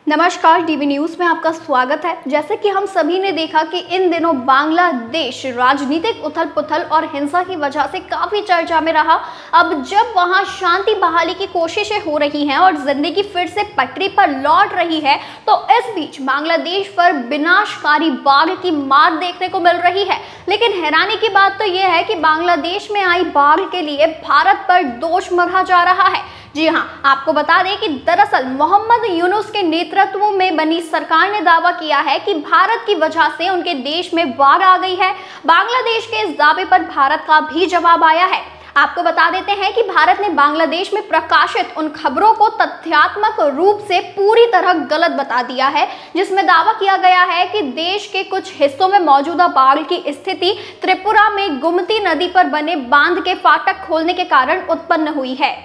नमस्कार, DV news में आपका स्वागत है। जैसे कि हम सभी ने देखा कि इन दिनों बांग्लादेश राजनीतिक उथल-पुथल और हिंसा की वजह से काफी चर्चा में रहा। अब जब वहां शांति बहाली की कोशिशें हो रही हैं और जिंदगी फिर से पटरी पर लौट रही है, तो इस बीच बांग्लादेश पर विनाशकारी बाढ़ की मार देखने को मिल रही है। लेकिन हैरानी की बात तो यह है कि बांग्लादेश में आई बाढ़ के लिए भारत पर दोष मढ़ा जा रहा है। जी हां, आपको बता दें कि दरअसल मोहम्मद यूनुस के नेतृत्व में बनी सरकार ने दावा किया है कि भारत की वजह से उनके देश में बाढ़ आ गई है। बांग्लादेश के इस दावे पर भारत का भी जवाब आया है। आपको बता देते हैं कि भारत ने बांग्लादेश में प्रकाशित उन खबरों को तथ्यात्मक रूप से पूरी तरह गलत बता दिया है, जिसमें दावा किया गया है कि देश के कुछ हिस्सों में मौजूदा बाढ़ की स्थिति त्रिपुरा में गोमती नदी पर बने बांध के फाटक खोलने के कारण उत्पन्न हुई है।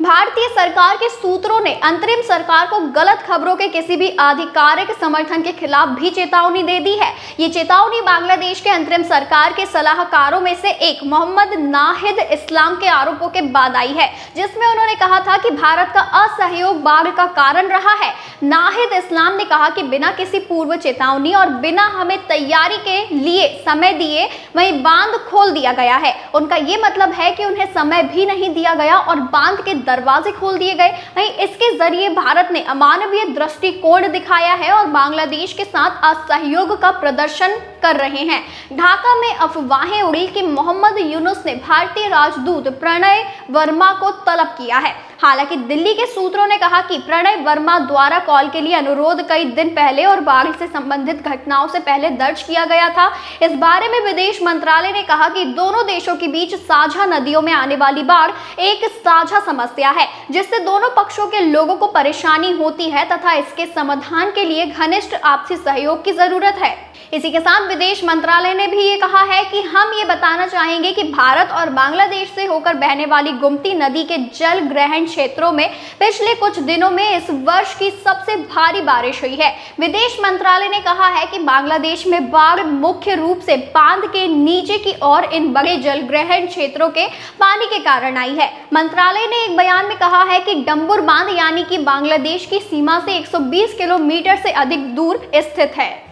भारतीय सरकार के सूत्रों ने अंतरिम सरकार को गलत खबरों के किसी भी आधिकारिक समर्थन के खिलाफ भी चेतावनी दे दी है। ये चेतावनी बांग्लादेश के अंतरिम सरकार के सलाहकारों में से एक मोहम्मद नाहिद इस्लाम के आरोपों के बाद आई है, जिसमें उन्होंने कहा था कि भारत का असहयोग बाढ़ का कारण रहा है। नाहिद इस्लाम ने कहा कि बिना किसी पूर्व चेतावनी और बिना हमें तैयारी के लिए समय दिए वहीं बांध खोल दिया गया है। उनका ये मतलब है कि उन्हें समय भी नहीं दिया गया और बांध के दरवाजे खोल दिए गए। वहीं इसके जरिए भारत ने अमानवीय दृष्टिकोण दिखाया है और बांग्लादेश के साथ असहयोग का प्रदर्शन कर रहे हैं। ढाका में अफवाहें उड़ी कि मोहम्मद यूनुस ने भारतीय राजदूत प्रणय वर्मा को तलब किया है। हालांकि दिल्ली के सूत्रों ने कहा कि प्रणय वर्मा द्वारा कॉल के लिए अनुरोध कई दिन पहले और बाढ़ से संबंधित घटनाओं से पहले दर्ज किया गया था। इस बारे में विदेश मंत्रालय ने कहा कि दोनों देशों के बीच साझा नदियों में आने वाली बाढ़ एक साझा समस्या है, जिससे दोनों पक्षों के लोगों को परेशानी होती है तथा इसके समाधान के लिए घनिष्ठ आपसी सहयोग की जरूरत है। इसी के साथ विदेश मंत्रालय ने भी ये कहा है कि हम ये बताना चाहेंगे कि भारत और बांग्लादेश से होकर बहने वाली गोमती नदी के जल ग्रहण क्षेत्रों में पिछले कुछ दिनों में इस वर्ष की सबसे भारी बारिश हुई है। विदेश मंत्रालय ने कहा है कि बांग्लादेश में बाढ़ मुख्य रूप से बांध के नीचे की ओर इन बड़े जल ग्रहण क्षेत्रों के पानी के कारण आई है। मंत्रालय ने एक बयान में कहा है कि डंबुर बांध यानी कि बांग्लादेश की सीमा से 120 किलोमीटर से अधिक दूर स्थित है।